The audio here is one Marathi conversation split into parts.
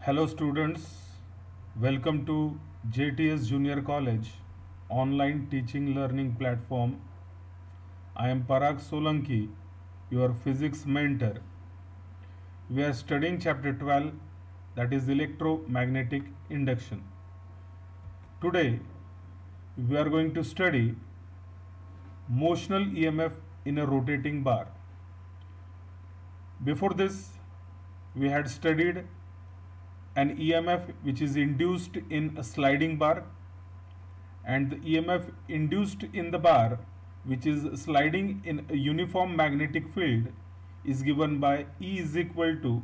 Hello students, welcome to JTS Junior College online teaching learning platform. I am Parag Solanki, your physics mentor. We are studying chapter 12, that is electromagnetic induction. Today we are going to study motional EMF in a rotating bar. Before this we had studied an EMF which is induced in a sliding bar, and the EMF induced in the bar which is sliding in a uniform magnetic field is given by E is equal to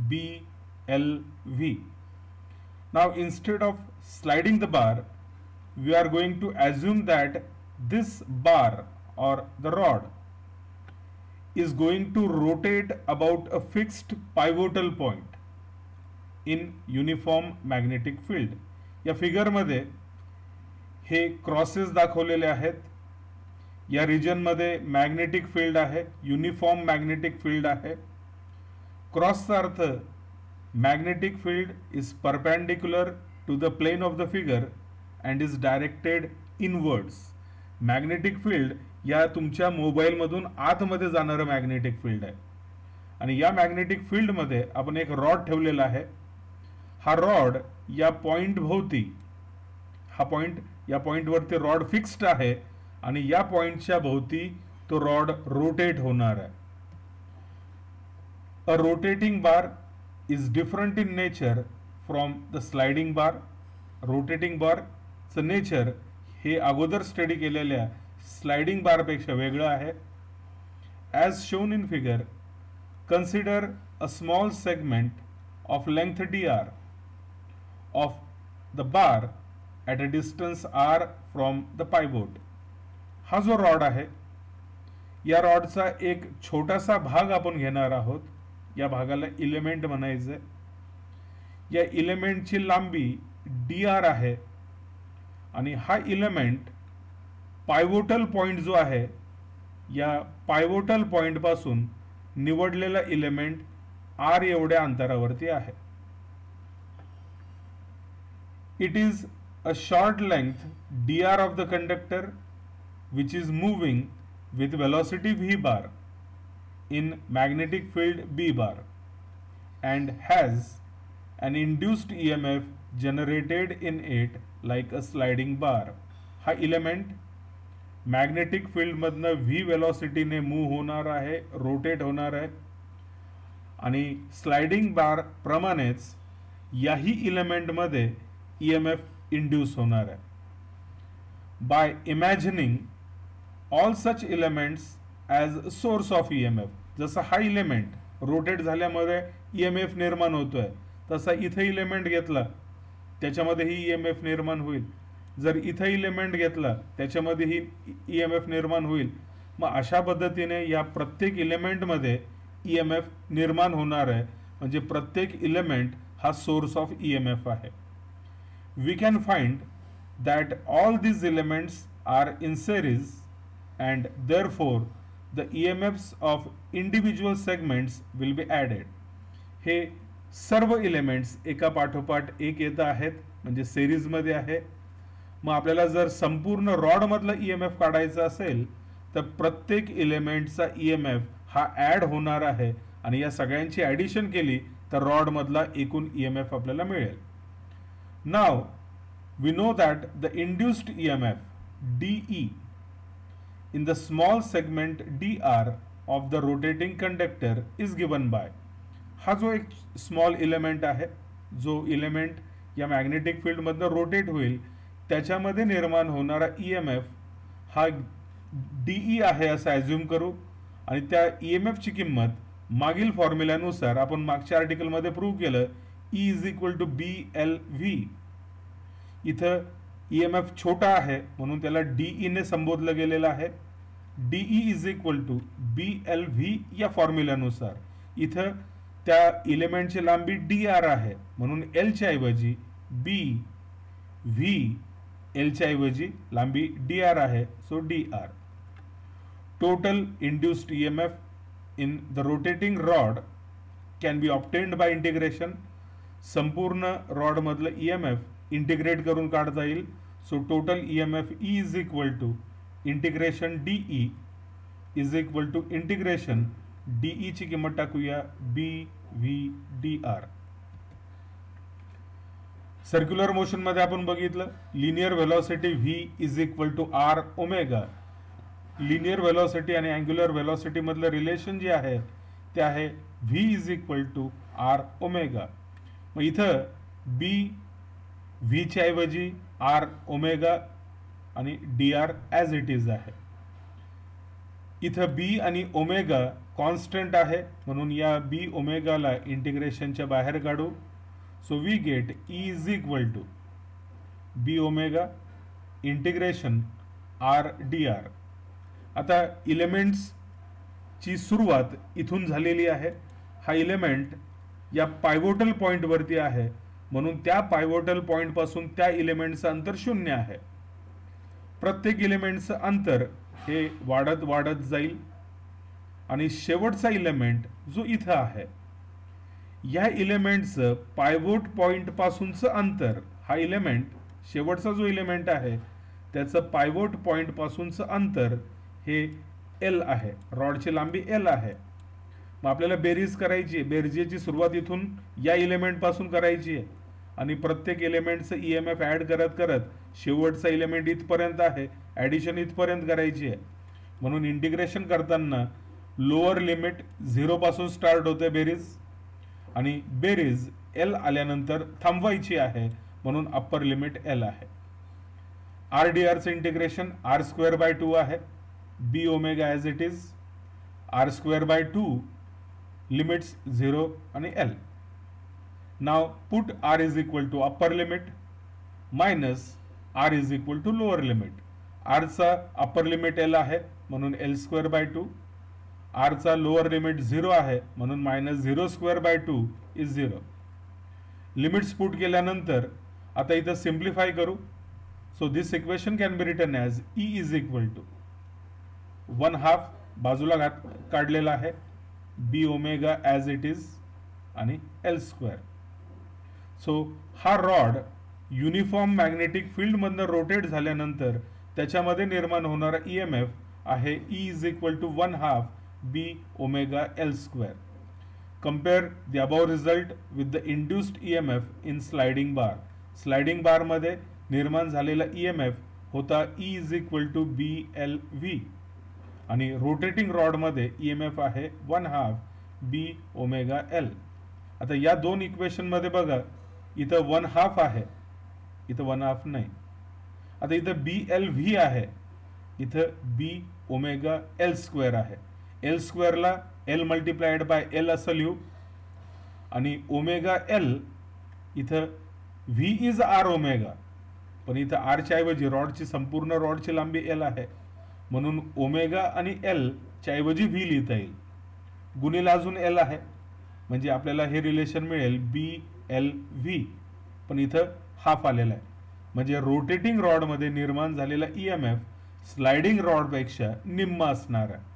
BLV. Now instead of sliding the bar, we are going to assume that this bar or the rod is going to rotate about a fixed pivotal point in uniform magnetic field. या फिगरमध्ये हे क्रॉसेस दाखवलेले आहेत. या रिजनमध्ये मॅग्नेटिक फील्ड आहे, युनिफॉर्म मॅग्नेटिक फील्ड आहे. क्रॉसचा अर्थ magnetic field is perpendicular to the plane of the figure and is directed inwards. Magnetic field या तुमच्या मोबाईलमधून आतमध्ये जाणारं मॅग्नेटिक फील्ड आहे, आणि या मॅग्नेटिक फील्डमध्ये आपण एक रॉड ठेवलेला आहे. हा रॉड या पॉइंट भोवती, हा पॉइंट, या पॉइंटवरती रॉड फिक्स्ड आहे आणि या पॉइंटच्या भोवती तो रॉड रोटेट होणार आहे. A rotating bar is different in nature from the sliding bar. Rotating बारचं नेचर हे अगोदर स्टडी केलेल्या स्लाइडिंग बारपेक्षा वेगळं आहे. As shown in figure, consider a small segment of length dr of the bar at a distance r from the pivot. हा जो रॉड आहे, या रॉडचा एक छोटासा भाग आपण घेणार आहोत. या भागाला इलेमेंट म्हणायचं. या इलेमेंटची लांबी dr आहे आणि हा इलेमेंट पायवोटल पॉइंट जो आहे, या पायवोटल पॉइंट पासून निवडलेला इलेमेंट r एवढ्या अंतरावरती आहे. It is a short length dr of the conductor which is moving with velocity v bar in magnetic field b bar and has an induced EMF generated in it like a sliding bar. हा इलेमेंट मॅग्नेटिक फील्ड मधनं v वेलोसिटीने मूव्ह होणार आहे, रोटेट होणार आहे, आणि स्लाइडिंग बार प्रमाणेच याही इलेमेंटमध्ये EMF इंड्यूस होणार आहे. By imagining all such elements as source of EMF. जसं हा इलेमेंट रोटेट झाल्यामुळे EMF निर्माण होतोय, तसा इथं इलेमेंट घेतला त्याच्यामध्येही EMF निर्माण होईल. जर इथं इलेमेंट घेतला त्याच्यामध्येही EMF निर्माण होईल. मग अशा पद्धतीने या प्रत्येक इलेमेंटमध्ये EMF निर्माण होणार आहे, म्हणजे प्रत्येक इलेमेंट हा सोर्स ऑफ EMF आहे. We can find that all these elements are in series and therefore the EMFs of individual segments will be added. हे सर्व एलिमेंट्स एका पाठोपाठ एक येत आहेत, म्हणजे सिरीजमध्ये आहे. मग आपल्याला जर संपूर्ण रॉडमधला EMF काढायचा असेल तर प्रत्येक एलिमेंटचा EMF हा ॲड होणार आहे, आणि या सगळ्यांची ॲडिशन केली तर रॉड मधला एकूण EMF आपल्याला मिळेल. Now we know that the induced EMF DE in the small segment dr of the rotating conductor is given by. हा जो एक स्मॉल इलेमेंट आहे, जो इलेमेंट या मॅग्नेटिक फील्ड मधनं रोटेट होईल, त्याच्यामध्ये निर्माण होणारा EMF हा DE आहे असं ॲज्युम करू, आणि त्या EMF ची किंमत मागील फॉर्म्युल्यानुसार आपण मागच्या आर्टिकलमध्ये प्रूव्ह केलं, E is equal to BLV. इथं EMF छोटा आहे म्हणून त्याला DE ने संबोधलं गेलेलं आहे. DE is equal to BLV या फॉर्म्युल्यानुसार इथं त्या इलेमेंटची लांबी dr आहे म्हणून L च्या ऐवजी B, V, L च्या ऐवजी लांबी dr आहे, so dr. Total induced EMF in the rotating rod can be obtained by integration. संपूर्ण रॉड मधलं EMF इंटिग्रेट करून काढता येईल. So total EMF E is equal to integration DE is equal to integration DE ची किंमत टाकूया BV/dr. सर्क्युलर मोशन मध्ये आपण बघितलं linear velocity V is equal to R omega. Linear velocity आणि अँग्युलर व्हेलॉसिटी मधलं रिलेशन जे आहे ते आहे V is equal to R omega. मग इथं B V च्या ऐवजी R ओमेगा आणि dr ॲज इट इज आहे. इथं B आणि ओमेगा कॉन्स्टंट आहे म्हणून या B ओमेगाला इंटिग्रेशनच्या बाहेर काढू. So we get E is equal to B omega integration R dr. आता इलेमेंट्सची सुरुवात इथून झालेली आहे. हा इलेमेंट या पायवोटल पॉइंट वरती आहे म्हणून त्या पायवोटल पॉइंट पासून त्या इलेमेंटचं अंतर 0 आहे. प्रत्येक इलेमेंटचं अंतर हे वाढत वाढत जाईल आणि शेवटचा इलेमेंट जो इथं आहे या इलेमेंटचं पायवोट पॉइंट पासूनचं अंतर, हा इलेमेंट शेवटचा जो इलेमेंट आहे त्याचं पायवोट पॉइंट पासूनचं अंतर हे L आहे. रॉडची लांबी L आहे. मग आपल्याला बेरीज करायची आहे. बेरजेची सुरुवात इथून या इलेमेंट पासून करायची आहे आणि प्रत्येक एलिमेंटचं EMF ऍड करत करत शेवटचा एलिमेंट इथपर्यंत आहे, ॲडिशन इथपर्यंत करायची आहे. म्हणून इंटिग्रेशन करताना लोअर लिमिट 0 पासून स्टार्ट होते बेरीज आणि बेरीज L आल्यानंतर थांबवायची आहे म्हणून अप्पर लिमिट L आहे. R dr चं इंटिग्रेशन R²/2 आहे. B omega as it is R²/2 limits 0 आणि L. Now put R is equal to upper limit minus R is equal to lower limit. R चा अप्पर लिमिट L आहे म्हणून L²/2. R चा लोअर लिमिट 0 आहे म्हणून मायनस 0²/2 इज 0. लिमिट्स पुट केल्यानंतर आता इथं सिम्प्लिफाय करू. So this equation can be written as E is equal to 1/2 बाजूला काढलेला आहे B omega as it is आणि L². सो हा रॉड युनिफॉर्म मॅग्नेटिक फील्ड मधनं रोटेट झाल्यानंतर त्याच्यामध्ये निर्माण होणारा EMF आहे E is equal to 1/2 B omega L². Compare the above result with the induced EMF in sliding bar. Sliding bar मध्ये निर्माण झालेला EMF होता E is equal to BLV आणि रोटेटिंग रॉड मध्ये EMF आहे 1/2 B ओमेगा L. आता या दोन इक्वेशन मध्ये बघा इथं 1/2 आहे, इथं 1/2 नाही. आता इथं BLV आहे, इथं B ओमेगा L² आहे. L² ला L मल्टिप्लाइड बाय L असं लिहू आणि ओमेगा L इथं V इज R ओमेगा, पण इथं R च्या ऐवजी रॉडची संपूर्ण रॉडची लांबी L आहे म्हणून ओमेगा आणि L च्या ऐवजी V लिहिता येईल. गुणिले अजून L आहे म्हणजे आपल्याला हे रिलेशन मिळेल BLV, पण इथं हाफ आलेला आहे म्हणजे रोटेटिंग रॉड मध्ये निर्माण झालेला EMF स्लाइडिंग रॉड पेक्षा निम्मा असणार आहे.